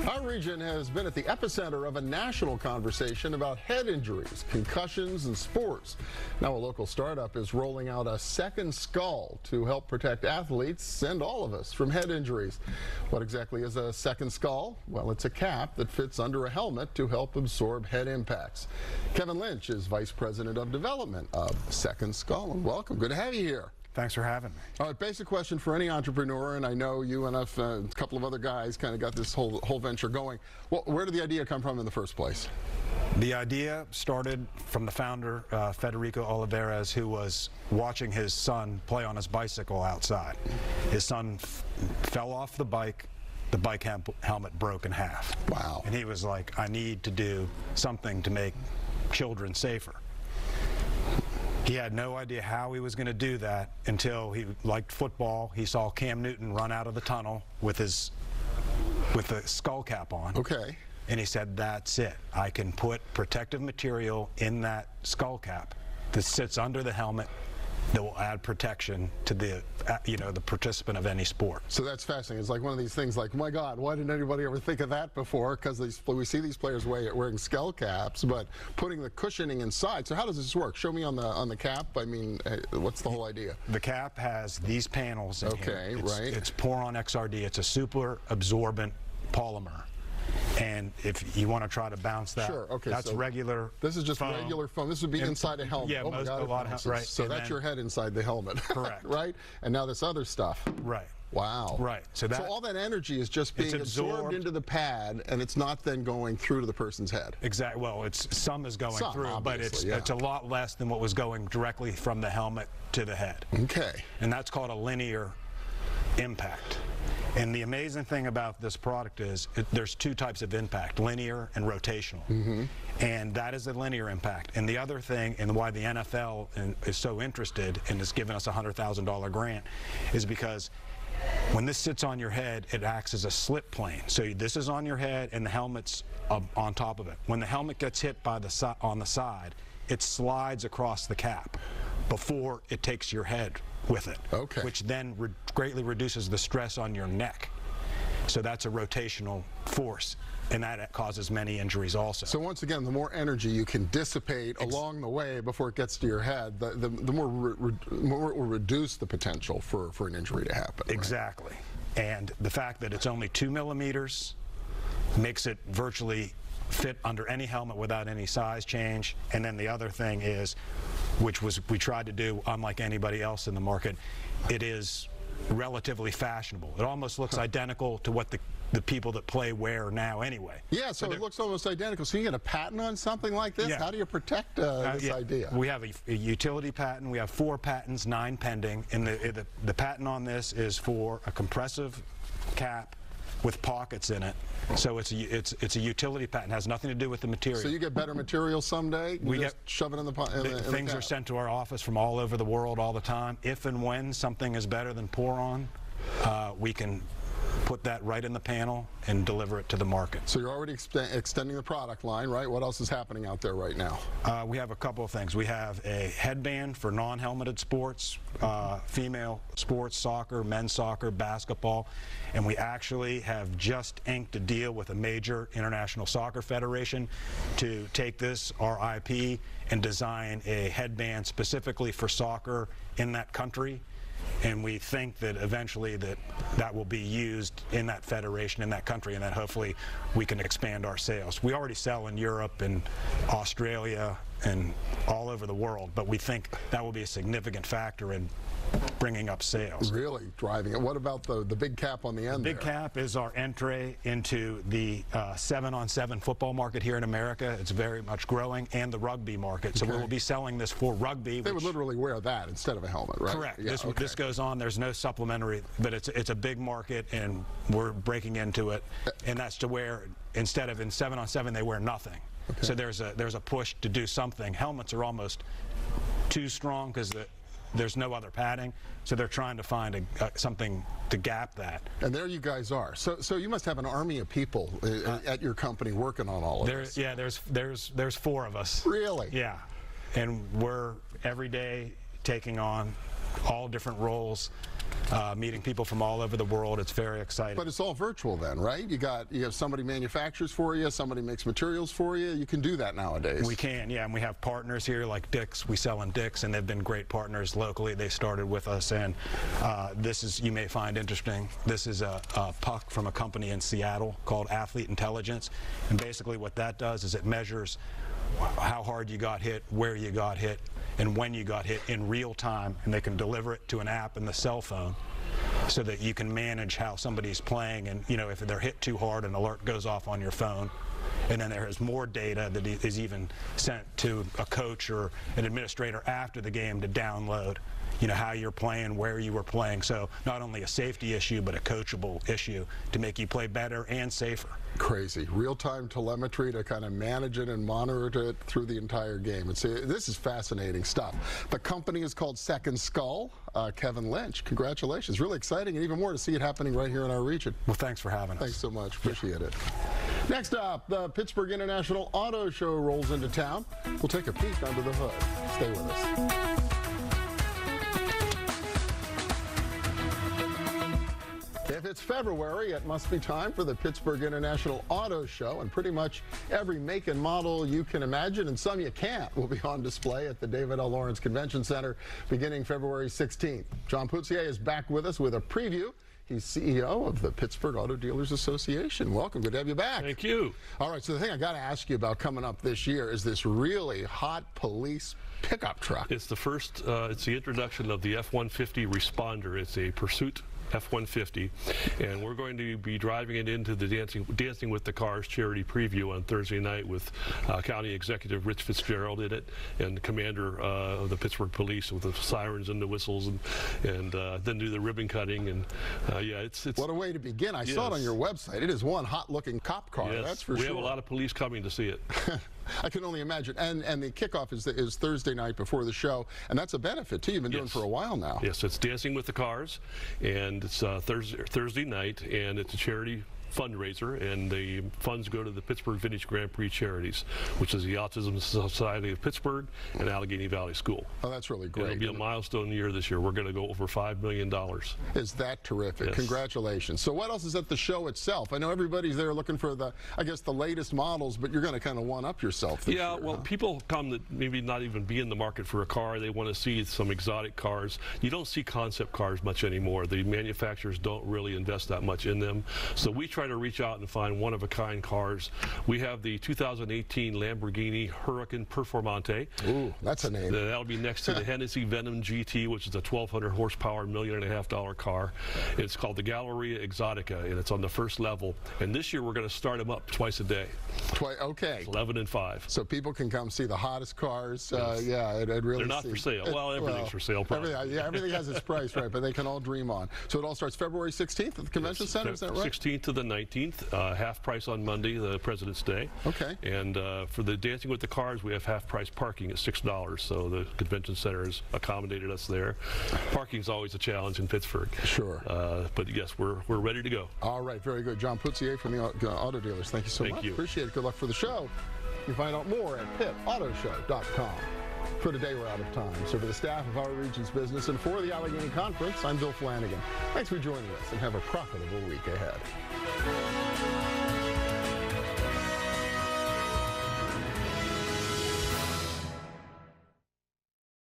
Our region has been at the epicenter of a national conversation about head injuries, concussions, and sports. Now a local startup is rolling out a second skull to help protect athletes and all of us from head injuries. What exactly is a second skull? Well, it's a cap that fits under a helmet to help absorb head impacts. Kevin Lynch is Vice President of Development of Second Skull, and welcome. Good to have you here. Thanks for having me. All right, basic question for any entrepreneur, and I know you and a couple of other guys kind of got this whole venture going. Well, where did the idea come from in the first place? The idea started from the founder, Federico Olivares, who was watching his son play on his bicycle outside. His son fell off the bike helmet broke in half. Wow. And he was like, I need to do something to make children safer. He had no idea how he was going to do that until he liked football. He saw Cam Newton run out of the tunnel with the skull cap on. Okay. And he said, that's it. I can put protective material in that skull cap that sits under the helmet that will add protection to the participant of any sport. So that's fascinating. It's like one of these things like, oh my God, why didn't anybody ever think of that before? Because we see these players wearing skull caps, but putting the cushioning inside. So how does this work? Show me on the cap. I mean, what's the whole idea? The cap has these panels in here. Right. It's Poron XRD. It's a super absorbent polymer. And if you want to try to bounce that, sure, okay, that's so regular This is just foam. Regular foam. This would be inside a helmet. Yeah, oh my God, a lot of right. So and that's your head inside the helmet. Correct. Right? And now this other stuff. Right. Wow. Right. So all that energy is just being absorbed into the pad, and it's not then going through to the person's head. Exactly. Well, some is going through, but it's a lot less than what was going directly from the helmet to the head. Okay. And that's called a linear impact. And the amazing thing about this product is there's two types of impact, linear and rotational. Mm-hmm. And that is a linear impact. And the other thing, and why the NFL is so interested and has given us a $100,000 grant, is because when this sits on your head, it acts as a slip plane. So this is on your head and the helmet's on top of it. When the helmet gets hit by on the side, it slides across the cap before it takes your head with it, okay. Which then greatly reduces the stress on your neck. So that's a rotational force, and that causes many injuries also. So once again, the more energy you can dissipate along the way before it gets to your head, the more it will reduce the potential for an injury to happen. Exactly. Right? And the fact that it's only 2 millimeters makes it virtually fit under any helmet without any size change. And then the other thing is, which we tried to do unlike anybody else in the market, it is relatively fashionable. It almost looks identical to what the people that play wear now anyway. Yeah, so it looks almost identical. So you get a patent on something like this? Yeah. How do you protect this idea? We have a utility patent. We have 4 patents, 9 pending. And the patent on this is for a compressive cap with pockets in it. So it's a utility patent. It has nothing to do with the material. So you get better material someday? We just shove it in the things are sent to our office from all over the world all the time. If and when something is better than Poron, we can put that right in the panel and deliver it to the market. So you're already extending the product line, right? What else is happening out there right now? We have a couple of things. We have a headband for non-helmeted sports, female sports, soccer, men's soccer, basketball, and we actually have just inked a deal with a major international soccer federation to take this, our IP, and design a headband specifically for soccer in that country. And we think that eventually that will be used in that federation, in that country, and that hopefully we can expand our sales. We already sell in Europe and Australia and all over the world, but we think that will be a significant factor in bringing up sales. Really driving it. What about the big cap on the end The big cap is our entry into the 7-on-7 football market here in America. It's very much growing, and the rugby market. So we will be selling this for rugby. They would literally wear that instead of a helmet, right? Correct. Yeah, this goes on. There's no supplementary, but it's a big market, and we're breaking into it. And that's to where, instead of in 7-on-7, they wear nothing. Okay. So there's a push to do something. Helmets are almost too strong because there's no other padding, so they're trying to find something to gap that. And there you guys are. So you must have an army of people at your company working on all of this. Yeah, there's 4 of us. Really? Yeah, and we're every day taking on all different roles meeting people from all over the world. It's very exciting. But it's all virtual then, right? You have somebody manufactures for you, somebody makes materials for you. You can do that nowadays. We can, yeah, and we have partners here like Dick's. We sell in Dick's, and they've been great partners locally. They started with us, and this is, you may find interesting, this is a puck from a company in Seattle called Athlete Intelligence, and basically what that does is it measures how hard you got hit, where you got hit, and when you got hit in real time, and they can deliver it to an app in the cell phone so that you can manage how somebody's playing, and if they're hit too hard, an alert goes off on your phone. And then there is more data that is even sent to a coach or an administrator after the game to download, how you're playing, where you were playing. So not only a safety issue, but a coachable issue to make you play better and safer. Crazy. Real-time telemetry to kind of manage it and monitor it through the entire game. This is fascinating stuff. The company is called Second Skull. Kevin Lynch, congratulations. Really exciting, and even more to see it happening right here in our region. Well, thanks for having us. Thanks so much. Appreciate it. Next up, the Pittsburgh International Auto Show rolls into town. We'll take a peek under the hood. Stay with us. If it's February, it must be time for the Pittsburgh International Auto Show, and pretty much every make and model you can imagine, and some you can't, will be on display at the David L. Lawrence Convention Center beginning February 16th. John Putsier is back with us with a preview. He's CEO of the Pittsburgh Auto Dealers Association. Welcome. Good to have you back. Thank you. All right, so the thing I got to ask you about coming up this year is this really hot police pickup truck. It's the first, it's the introduction of the F-150 Responder. It's a pursuit F-150, and we're going to be driving it into the Dancing with the Cars charity preview on Thursday night with County Executive Rich Fitzgerald in it, and the commander of the Pittsburgh Police with the sirens and the whistles, and then do the ribbon cutting, and yeah, it's what a way to begin. I saw it on your website. It is one hot-looking cop car. Yes, that's for sure. We have a lot of police coming to see it. I can only imagine. And the kickoff is Thursday night before the show, and that's a benefit too. You've been doing for a while now. Yes, it's Dancing with the Cars, and it's Thursday night, and it's a charity fundraiser, and the funds go to the Pittsburgh Vintage Grand Prix Charities, which is the Autism Society of Pittsburgh and Allegheny Valley School. Oh, that's really great. It'll be a milestone year this year. We're going to go over $5 million. Is that terrific? Yes. Congratulations. So what else is at the show itself? I know everybody's there looking for the latest models, but you're going to kind of one-up yourself this year, well, people come that maybe not even be in the market for a car. They want to see some exotic cars. You don't see concept cars much anymore. The manufacturers don't really invest that much in them. So we try to reach out and find one-of-a-kind cars. We have the 2018 Lamborghini Huracan Performante. Ooh, that's a name. That'll be next to the Hennessy Venom GT, which is a 1,200 horsepower, $1.5 million car. It's called the Galleria Exotica, and it's on the first level. And this year we're going to start them up twice a day. Okay. It's 11 and 5. So people can come see the hottest cars. Yes. Yeah, I'd really. They're not for sale. Well, everything's for sale. Everything has its price, right? But they can all dream on. So it all starts February 16th at the Convention Center. Is that right? 16th to the 19th. Half price on Monday, the President's Day. Okay. And for the Dancing with the Cars, we have half price parking at $6. So the Convention Center has accommodated us there. Parking's always a challenge in Pittsburgh. Sure. But yes, we're ready to go. All right, very good. John Putsier from the Auto Dealers. Thank you so much. Thank you. Appreciate it. Good luck for the show. You can find out more at pittautoshow.com. For today, we're out of time. So for the staff of our region's business and for the Allegheny Conference, I'm Bill Flanagan. Thanks for joining us, and have a profitable week ahead.